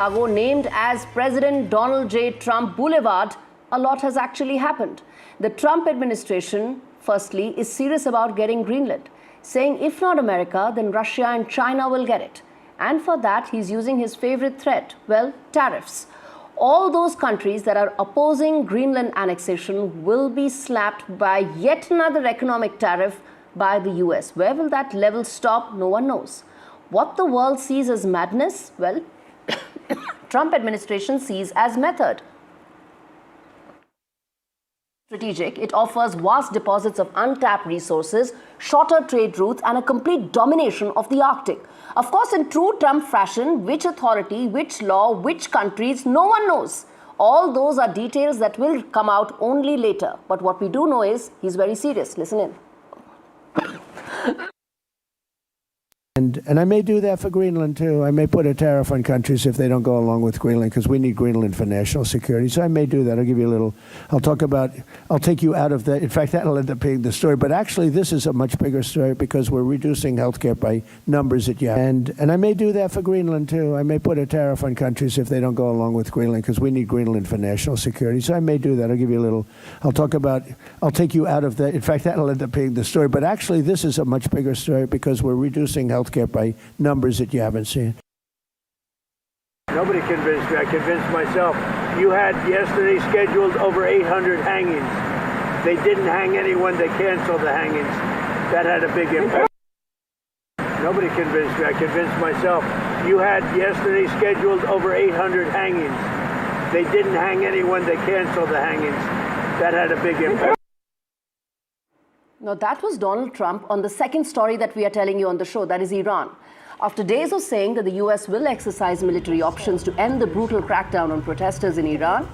Chicago, named as President Donald J. Trump Boulevard, a lot has actually happened. The Trump administration, firstly, is serious about getting Greenland, saying if not America, then Russia and China will get it. And for that, he's using his favorite threat, well, tariffs. All those countries that are opposing Greenland annexation will be slapped by yet another economic tariff by the US. Where will that level stop? No one knows. What the world sees as madness, well, Trump administration sees as method. Strategic, it offers vast deposits of untapped resources, shorter trade routes, and a complete domination of the Arctic. Of course, in true Trump fashion, which authority, which law, which countries, no one knows. All those are details that will come out only later. But what we do know is he's very serious. Listen in. And I may do that for Greenland too. I may put a tariff on countries if they don't go along with Greenland, because we need Greenland for national security. So I may do that. I'll give you a little, I'll take you out of that. In fact, that'll end up being the story. But actually, this is a much bigger story because we're reducing healthcare by numbers that you have. And I may do that for Greenland too. I may put a tariff on countries if they don't go along with Greenland, because we need Greenland for national security. So I may do that. I'll give you a little, I'll take you out of that. In fact, that'll end up being the story. But actually, this is a much bigger story because we're reducing healthcare by numbers that you haven't seen. Nobody convinced me. I convinced myself. You had yesterday scheduled over 800 hangings. They didn't hang anyone. They canceled the hangings. That had a big impact. Nobody convinced me. I convinced myself. You had yesterday scheduled over 800 hangings. They didn't hang anyone. They canceled the hangings. That had a big impact. Now, that was Donald Trump on the second story that we are telling you on the show, that is Iran. After days of saying that the US will exercise military options to end the brutal crackdown on protesters in Iran,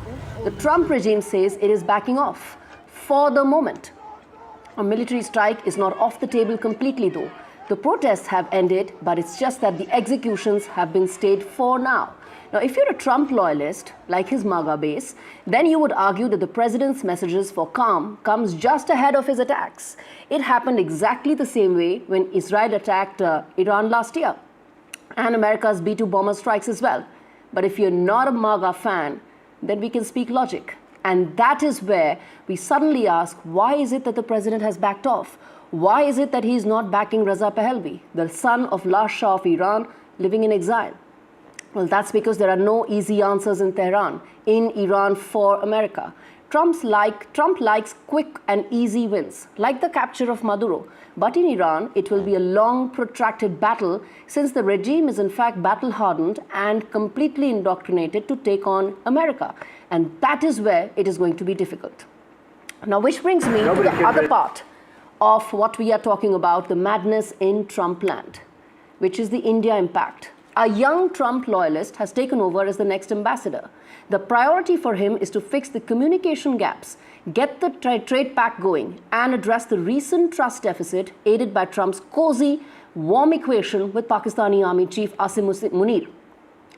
the Trump regime says it is backing off for the moment. A military strike is not off the table completely, though. The protests have ended, but it's just that the executions have been stayed for now. Now, if you're a Trump loyalist, like his MAGA base, then you would argue that the president's messages for calm comes just ahead of his attacks. It happened exactly the same way when Israel attacked Iran last year, and America's B-2 bomber strikes as well. But if you're not a MAGA fan, then we can speak logic. And that is where we suddenly ask, why is it that the president has backed off? Why is it that he's not backing Reza Pahlavi, the son of last Shah of Iran, living in exile? Well, that's because there are no easy answers in Tehran, in Iran for America. Trump likes quick and easy wins, like the capture of Maduro. But in Iran, it will be a long, protracted battle, since the regime is in fact battle-hardened and completely indoctrinated to take on America. And that is where it is going to be difficult. Now, which brings me to the other part of what we are talking about, the madness in Trump land, which is the India impact. A young Trump loyalist has taken over as the next ambassador. The priority for him is to fix the communication gaps, get the trade pact going, and address the recent trust deficit aided by Trump's cozy, warm equation with Pakistani Army Chief Asim Munir.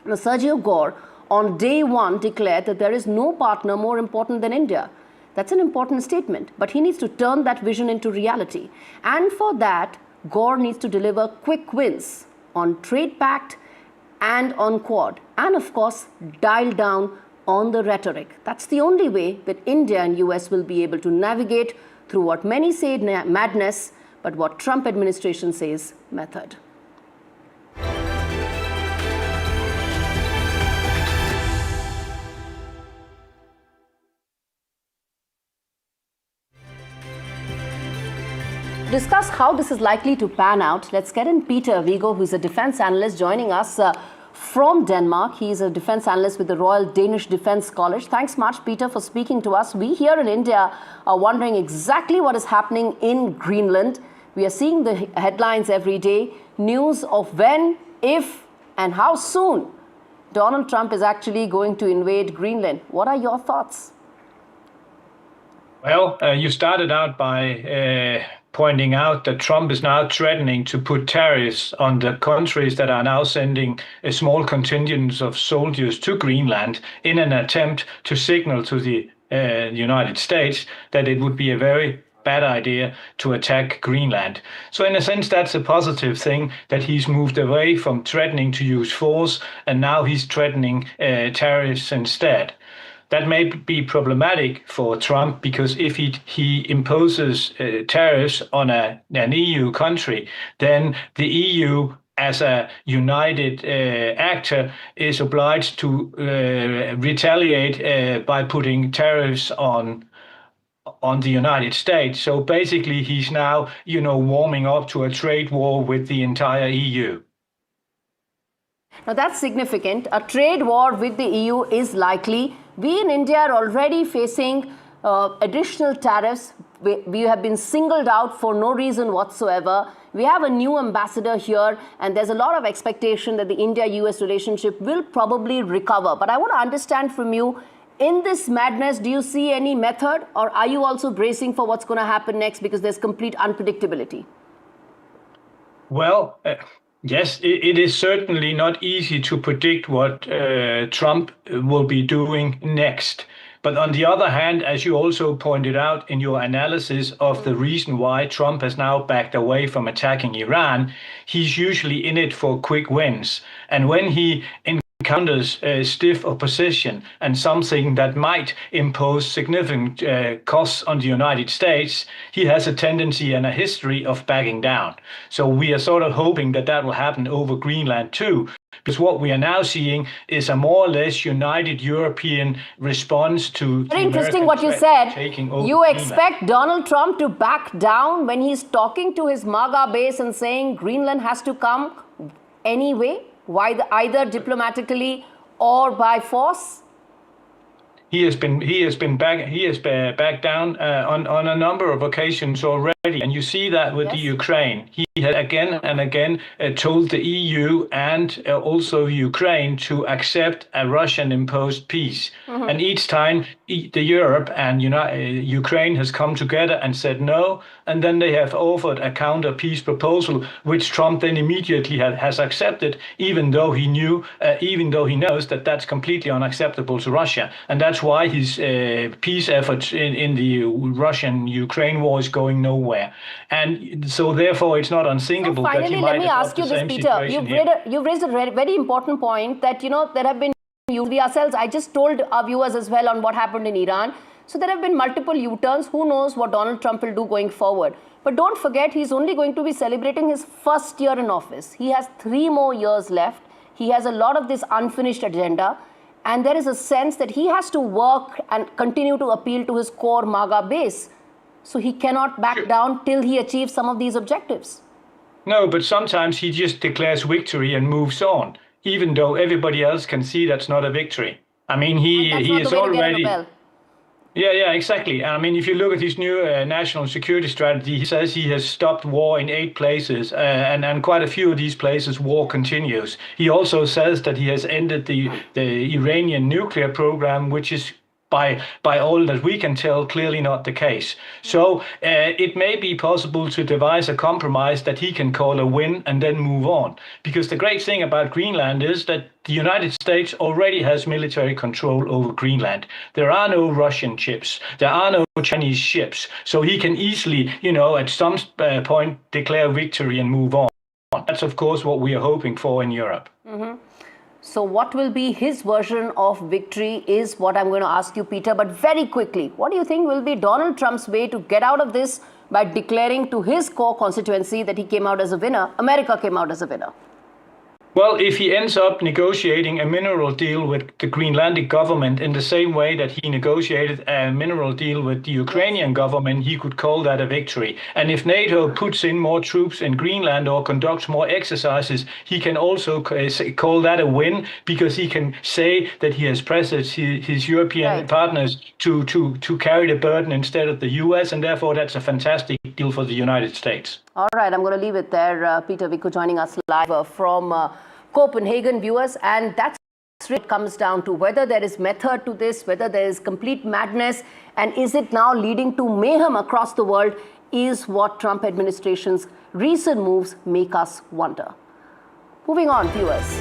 Now, Sergio Gaurie, on day one, declared that there is no partner more important than India. That's an important statement, but he needs to turn that vision into reality. And for that, Gaurie needs to deliver quick wins on trade pact and on Quad, and of course, dial down on the rhetoric. That's the only way that India and US will be able to navigate through what many say madness, but what Trump administration says method. To discuss how this is likely to pan out, let's get in Peter Vigo, who's a defense analyst, joining us from Denmark. He's a defense analyst with the Royal Danish Defense College. Thanks much, Peter, for speaking to us. We here in India are wondering exactly what is happening in Greenland. We are seeing the headlines every day, news of when, if, and how soon Donald Trump is actually going to invade Greenland. What are your thoughts? Well, you started out by pointing out that Trump is now threatening to put tariffs on the countries that are now sending a small contingent of soldiers to Greenland in an attempt to signal to the United States that it would be a very bad idea to attack Greenland. So in a sense, that's a positive thing that he's moved away from threatening to use force, and now he's threatening tariffs instead. That may be problematic for Trump, because if he imposes tariffs on an EU country, then the EU as a united actor is obliged to retaliate by putting tariffs on the United States. So basically he's now, warming up to a trade war with the entire EU. Now that's significant. A trade war with the EU is likely. We in India are already facing additional tariffs. We have been singled out for no reason whatsoever. We have a new ambassador here, and there's a lot of expectation that the India-US relationship will probably recover. But I want to understand from you, in this madness, do you see any method, or are you also bracing for what's going to happen next because there's complete unpredictability? Well, yes, it is certainly not easy to predict what Trump will be doing next. But on the other hand, as you also pointed out in your analysis of the reason why Trump has now backed away from attacking Iran, he's usually in it for quick wins. And when he encounters stiff opposition and something that might impose significant costs on the United States, he has a tendency and a history of backing down. So we are sort of hoping that that will happen over Greenland too. Because what we are now seeing is a more or less united European response to very interesting what you said. You Greenland. expect Donald Trump to back down when he's talking to his MAGA base and saying Greenland has to come anyway, either diplomatically or by force? He has backed down on a number of occasions already, and you see that with the Ukraine. He had again and again told the EU and also Ukraine to accept a Russian-imposed peace. Mm-hmm. And each time the Europe and Ukraine has come together and said no, and then they have offered a counter peace proposal, which Trump then immediately has accepted, even though he knows that that's completely unacceptable to Russia, and that's why his peace efforts in the Russian-Ukraine war is going nowhere. And so therefore it's not unthinkable so finally, that he might let me ask you this, Peter. You've raised a very important point that, there have been we ourselves, I just told our viewers as well on what happened in Iran. So there have been multiple U-turns. Who knows what Donald Trump will do going forward. But don't forget, he's only going to be celebrating his first year in office. He has 3 more years left. He has a lot of this unfinished agenda. And there is a sense that he has to work and continue to appeal to his core MAGA base. So he cannot back down till he achieves some of these objectives. No, but sometimes he just declares victory and moves on, even though everybody else can see that's not a victory. I mean, he is already... Yeah, exactly. I mean, if you look at his new national security strategy, he says he has stopped war in 8 places, and quite a few of these places war continues. He also says that he has ended the Iranian nuclear program, which is by all that we can tell, clearly not the case. So it may be possible to devise a compromise that he can call a win and then move on. Because the great thing about Greenland is that the United States already has military control over Greenland. There are no Russian ships. There are no Chinese ships. So he can easily, at some point declare victory and move on. That's, of course, what we are hoping for in Europe. Mm-hmm. So what will be his version of victory is what I'm going to ask you, Peter. But very quickly, what do you think will be Donald Trump's way to get out of this by declaring to his core constituency that he came out as a winner? America came out as a winner. Well, if he ends up negotiating a mineral deal with the Greenlandic government in the same way that he negotiated a mineral deal with the Ukrainian government, he could call that a victory. And if NATO puts in more troops in Greenland or conducts more exercises, he can also call that a win, because he can say that he has pressed his European partners to carry the burden instead of the US, and therefore that's a fantastic deal for the United States. All right, I'm going to leave it there. Peter Vico joining us live from Copenhagen, viewers, and that's what it comes down to, whether there is method to this, whether there is complete madness, and is it now leading to mayhem across the world, is what Trump administration's recent moves make us wonder. Moving on, viewers.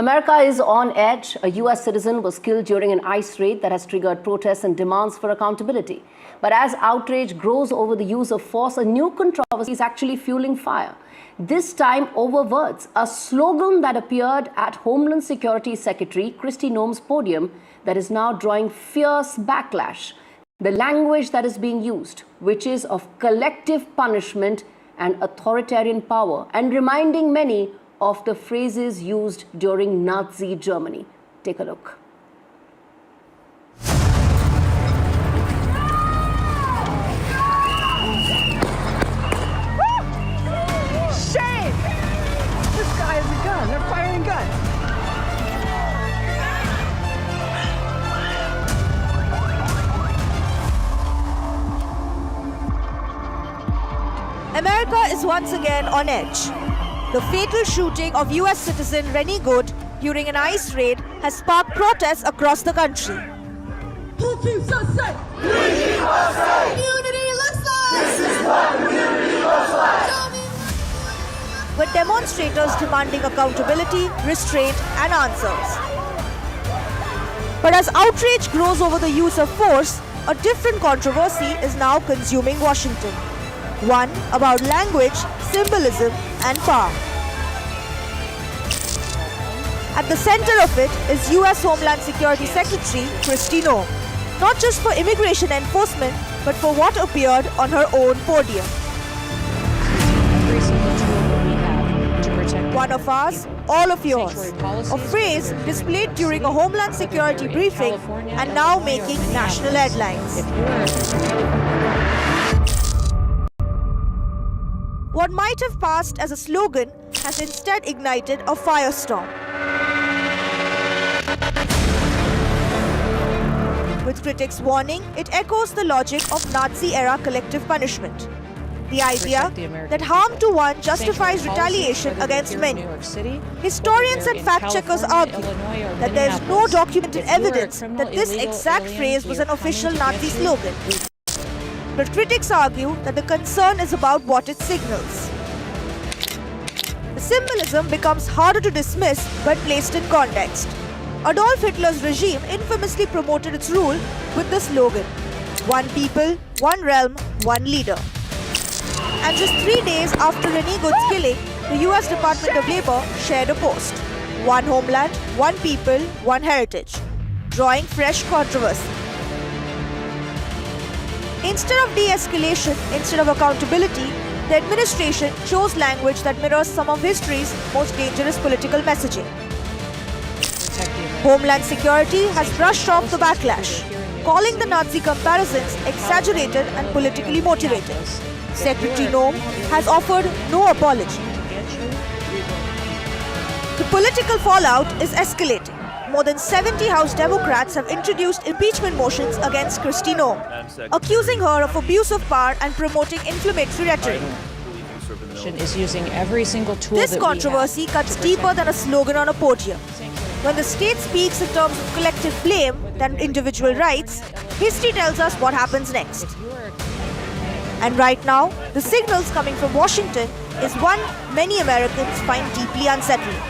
America is on edge. A US citizen was killed during an ICE raid that has triggered protests and demands for accountability. But as outrage grows over the use of force, a new controversy is actually fueling fire. This time over words, a slogan that appeared at Homeland Security Secretary Kristi Noem's podium that is now drawing fierce backlash. The language that is being used, which is of collective punishment and authoritarian power, and reminding many of the phrases used during Nazi Germany. Take a look. Shame! This guy has a gun. They're firing guns. America is once again on edge. The fatal shooting of US citizen Rennie Good during an ICE raid has sparked protests across the country. Who keeps us safe? We keep us safe. Community looks like. This is what community looks like. With demonstrators demanding accountability, restraint, and answers. But as outrage grows over the use of force, a different controversy is now consuming Washington. One about language, symbolism, and power. At the center of it is US Homeland Security Secretary Kristi Noem, not just for immigration enforcement, but for what appeared on her own podium. Every single tool that we have to protect One of ours, all of yours. A phrase displayed during a Homeland Security briefing and now making national headlines. What might have passed as a slogan has instead ignited a firestorm. With critics warning, it echoes the logic of Nazi-era collective punishment. The idea that harm to one justifies retaliation against many. Historians and fact-checkers argue that there is no documented evidence that this exact phrase was an official Nazi slogan. But critics argue that the concern is about what it signals. The symbolism becomes harder to dismiss when placed in context. Adolf Hitler's regime infamously promoted its rule with the slogan, "One people, one realm, one leader." And just 3 days after Rennie Good's killing, the US Department of Labor shared a post, "One homeland, one people, one heritage," drawing fresh controversy. Instead of de-escalation, instead of accountability, the administration chose language that mirrors some of history's most dangerous political messaging. Homeland Security has brushed off the backlash, calling the Nazi comparisons exaggerated and politically motivated. Secretary Noem has offered no apology. The political fallout is escalating. More than 70 House Democrats have introduced impeachment motions against Kristi Noem, accusing her of abuse of power and promoting inflammatory rhetoric. is using every single tool This that we have controversy to cuts protect deeper than a slogan on a podium. When the state speaks in terms of collective blame than individual rights, history tells us what happens next. And right now, the signals coming from Washington is one many Americans find deeply unsettling.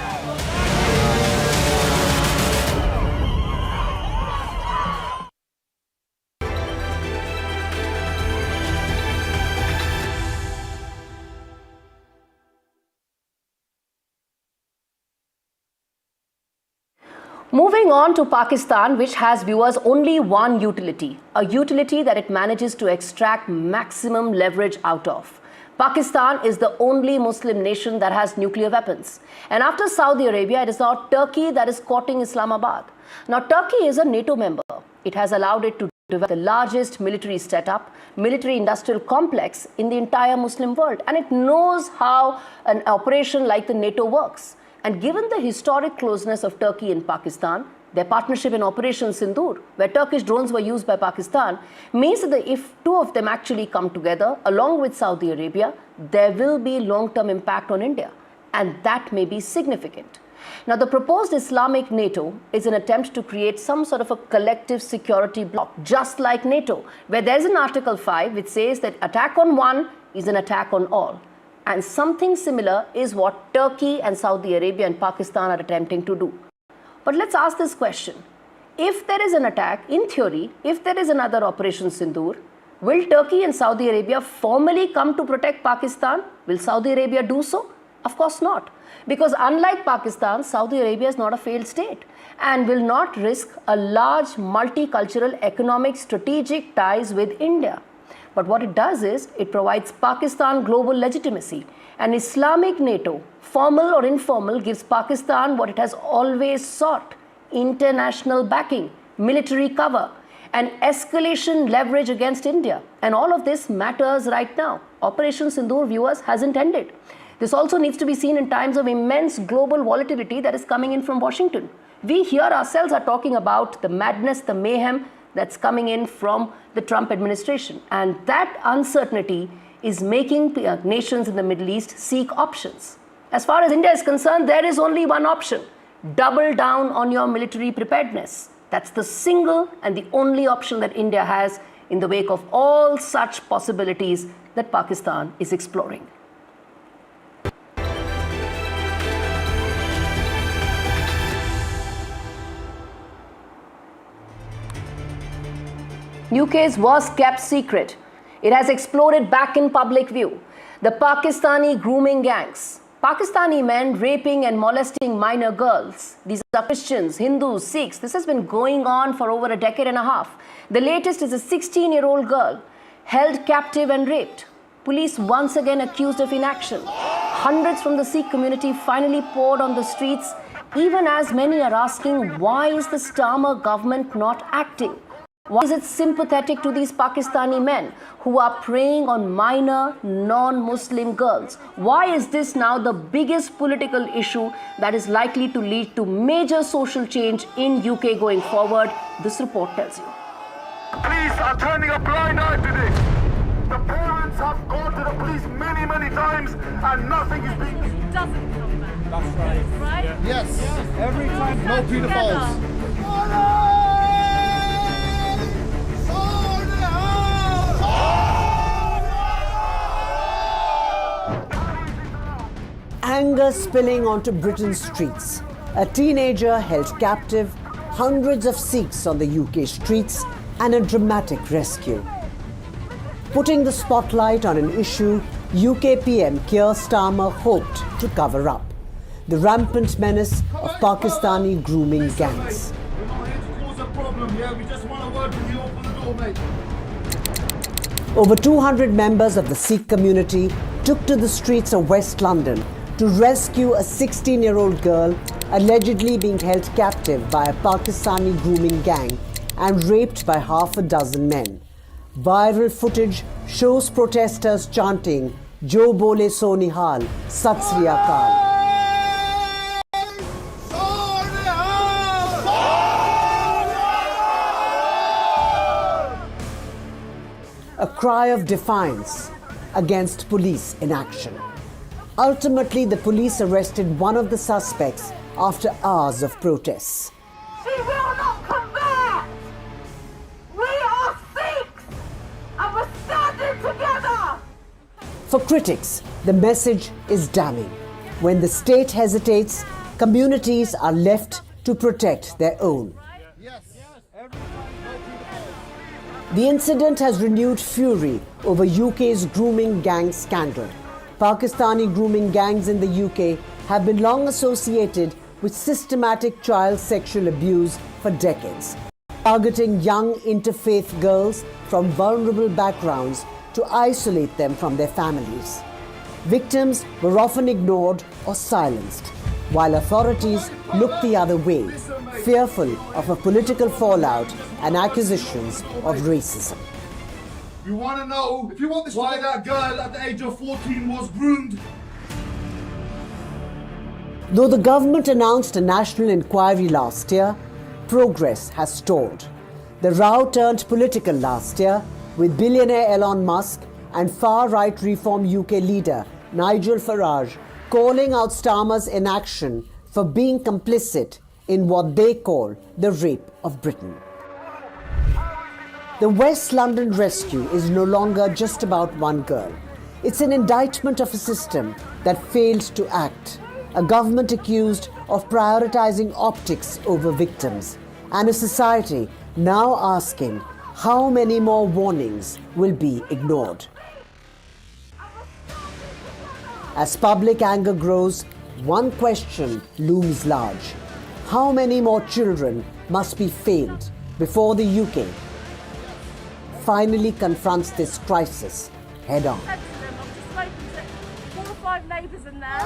Moving on to Pakistan, which has, viewers, only one utility, a utility that it manages to extract maximum leverage out of. Pakistan is the only Muslim nation that has nuclear weapons. And after Saudi Arabia, it is now Turkey that is courting Islamabad. Now, Turkey is a NATO member. It has allowed it to develop the largest military setup, military-industrial complex in the entire Muslim world. And it knows how an operation like the NATO works. And given the historic closeness of Turkey and Pakistan, their partnership in Operation Sindoor, where Turkish drones were used by Pakistan, means that if two of them actually come together, along with Saudi Arabia, there will be long-term impact on India. And that may be significant. Now, the proposed Islamic NATO is an attempt to create some sort of a collective security bloc, just like NATO, where there's an Article 5 which says that attack on one is an attack on all. And something similar is what Turkey and Saudi Arabia and Pakistan are attempting to do. But let's ask this question. If there is an attack, in theory, if there is another Operation Sindoor, will Turkey and Saudi Arabia formally come to protect Pakistan? Will Saudi Arabia do so? Of course not. Because unlike Pakistan, Saudi Arabia is not a failed state and will not risk a large multicultural economic strategic ties with India. But what it does is, it provides Pakistan global legitimacy. An Islamic NATO, formal or informal, gives Pakistan what it has always sought: international backing, military cover, and escalation leverage against India. And all of this matters right now. Operation Sindoor, viewers, hasn't ended. This also needs to be seen in times of immense global volatility that is coming in from Washington. We here ourselves are talking about the madness, the mayhem that's coming in from the Trump administration. And that uncertainty is making nations in the Middle East seek options. As far as India is concerned, there is only one option: double down on your military preparedness. That's the single and the only option that India has in the wake of all such possibilities that Pakistan is exploring. UK's worst kept secret. It has exploded back in public view. The Pakistani grooming gangs. Pakistani men raping and molesting minor girls. These are Christians, Hindus, Sikhs. This has been going on for over a decade and a half. The latest is a 16-year-old girl held captive and raped. Police once again accused of inaction. Hundreds from the Sikh community finally poured on the streets, even as many are asking, why is the Starmer government not acting? Why is it sympathetic to these Pakistani men who are preying on minor non-Muslim girls? Why is this now the biggest political issue that is likely to lead to major social change in UK going forward? This report tells you. Police are turning a blind eye to this. The parents have gone to the police many, many times and nothing is being done. Doesn't come back. That's right. Right? Yes. Every time. No pedophiles. Anger spilling onto Britain's streets. A teenager held captive, hundreds of Sikhs on the UK streets, and a dramatic rescue. Putting the spotlight on an issue UK PM Keir Starmer hoped to cover up: the rampant menace of Pakistani grooming gangs. We're not here to cause a problem here, we just want a word with you. Open the door, mate. Over 200 members of the Sikh community took to the streets of West London to rescue a 16-year-old girl allegedly being held captive by a Pakistani grooming gang and raped by half a dozen men. Viral footage shows protesters chanting, "Jo bole so nihal, Sat Sri Akal." A cry of defiance against police inaction. Ultimately, the police arrested one of the suspects after hours of protests. She will not come back! We are Sikhs and we're standing together! For critics, the message is damning. When the state hesitates, communities are left to protect their own. The incident has renewed fury over UK's grooming gang scandal. Pakistani grooming gangs in the UK have been long associated with systematic child sexual abuse for decades, targeting young interfaith girls from vulnerable backgrounds to isolate them from their families. Victims were often ignored or silenced, while authorities looked the other way, fearful of a political fallout and accusations of racism. You want to know if you want this why that girl at the age of 14 was groomed? Though the government announced a national inquiry last year, progress has stalled. The row turned political last year, with billionaire Elon Musk and far-right Reform UK leader Nigel Farage calling out Starmer's inaction for being complicit in what they call the rape of Britain. The West London rescue is no longer just about one girl. It's an indictment of a system that failed to act, a government accused of prioritizing optics over victims, and a society now asking how many more warnings will be ignored. As public anger grows, one question looms large. How many more children must be failed before the UK finally confronts this crisis head on? I've just spoken to 4 or 5 neighbours in there.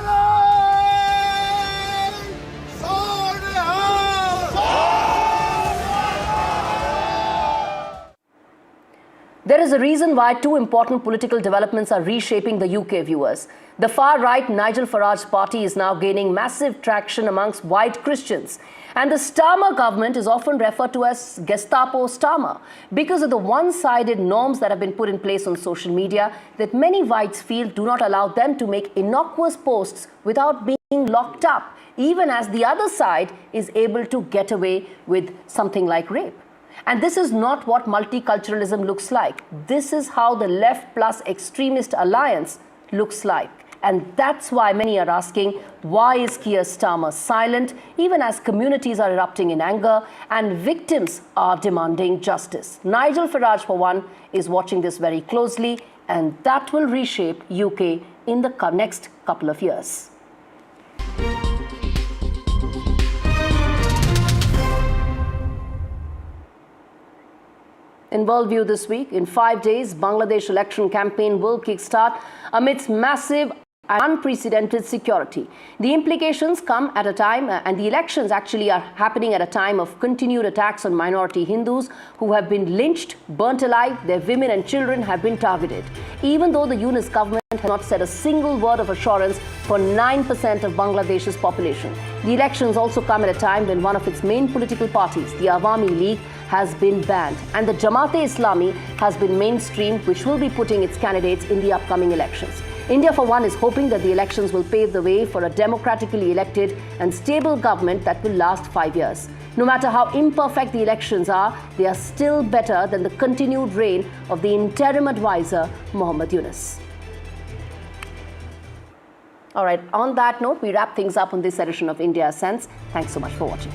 There is a reason why 2 important political developments are reshaping the UK, viewers. The far-right Nigel Farage's party is now gaining massive traction amongst white Christians. And the Starmer government is often referred to as Gestapo Starmer because of the one-sided norms that have been put in place on social media that many whites feel do not allow them to make innocuous posts without being locked up, even as the other side is able to get away with something like rape. And this is not what multiculturalism looks like. This is how the left plus extremist alliance looks like. And that's why many are asking, why is Keir Starmer silent, even as communities are erupting in anger and victims are demanding justice? Nigel Farage, for one, is watching this very closely, and that will reshape UK in the next couple of years. In Worldview this week, in 5 days, Bangladesh election campaign will kickstart amidst massive and unprecedented security. The implications come at a time, and the elections actually are happening at a time of continued attacks on minority Hindus who have been lynched, burnt alive, their women and children have been targeted. Even though the Yunus government has not said a single word of assurance for 9% of Bangladesh's population. The elections also come at a time when one of its main political parties, the Awami League, has been banned, and the Jamaat-e-Islami has been mainstreamed, which will be putting its candidates in the upcoming elections. India, for one, is hoping that the elections will pave the way for a democratically elected and stable government that will last 5 years. No matter how imperfect the elections are, they are still better than the continued reign of the interim advisor, Muhammad Yunus. All right, on that note, we wrap things up on this edition of India Sense. Thanks so much for watching.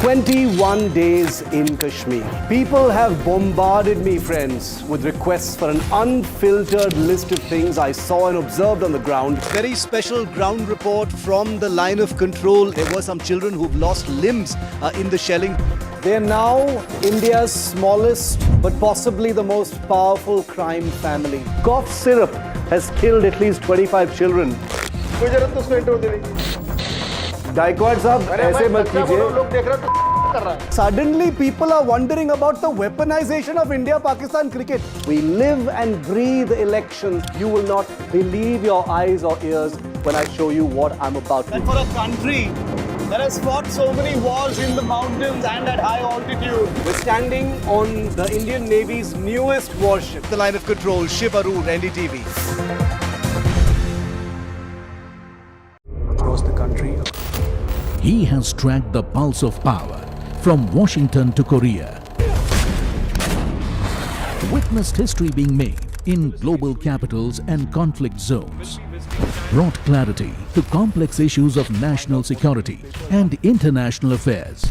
"21 days in Kashmir." People have bombarded me, friends, with requests for an unfiltered list of things I saw and observed on the ground. Very special ground report from the line of control. There were some children who've lost limbs in the shelling. They're now India's smallest but possibly the most powerful crime family. Cough syrup has killed at least 25 children. Gaikwad sahab, aise mat kijiye. Suddenly people are wondering about the weaponization of India-Pakistan cricket. We live and breathe elections. You will not believe your eyes or ears when I show you what I'm about to. And for a country that has fought so many wars in the mountains and at high altitude. We're standing on the Indian Navy's newest warship. The line of control, Shiv Arur, NDTV. Across the country. He has tracked the pulse of power from Washington to Korea. Witnessed history being made in global capitals and conflict zones. Brought clarity to complex issues of national security and international affairs.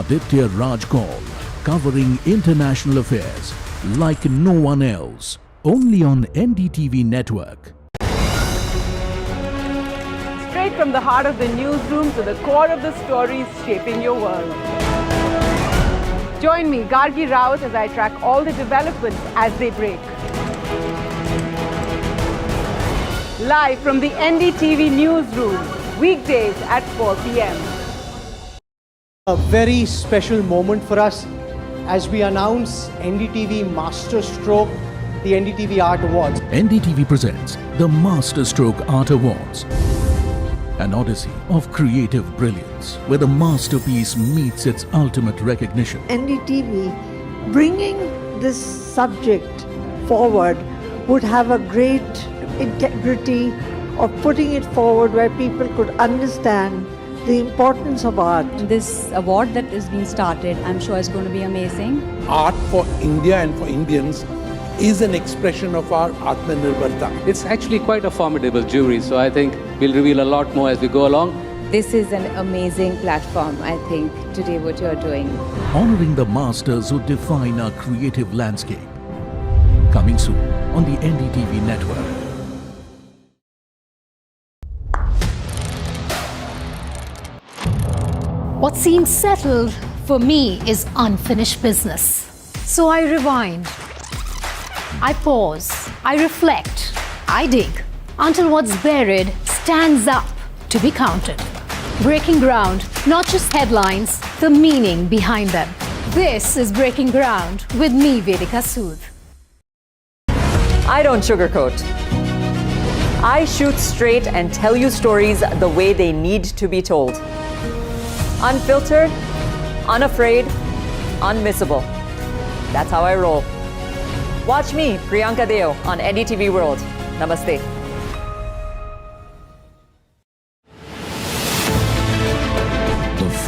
Aditya Raj Kaul, covering international affairs like no one else. Only on NDTV network. Straight from the heart of the newsroom to the core of the stories shaping your world. Join me, Gaurie, as I track all the developments as they break. Live from the NDTV newsroom, weekdays at 4 p.m. A very special moment for us as we announce NDTV Masterstroke, the NDTV Art Awards. NDTV presents the Masterstroke Art Awards. An odyssey of creative brilliance where the masterpiece meets its ultimate recognition. NDTV bringing this subject forward would have a great integrity of putting it forward where people could understand the importance of art. This award that is being started, I'm sure is going to be amazing. Art for India and for Indians is an expression of our Atmanirbharta. It's actually quite a formidable jury, so I think we'll reveal a lot more as we go along. This is an amazing platform, I think, today what you're doing. Honoring the masters who define our creative landscape. Coming soon on the NDTV network. What seems settled for me is unfinished business. So I rewind. I pause, I reflect, I dig, until what's buried stands up to be counted. Breaking ground, not just headlines, the meaning behind them. This is Breaking Ground with me, Vedika Sood. I don't sugarcoat. I shoot straight and tell you stories the way they need to be told. Unfiltered, unafraid, unmissable. That's how I roll. Watch me, Priyanka Deo, on NDTV World. Namaste.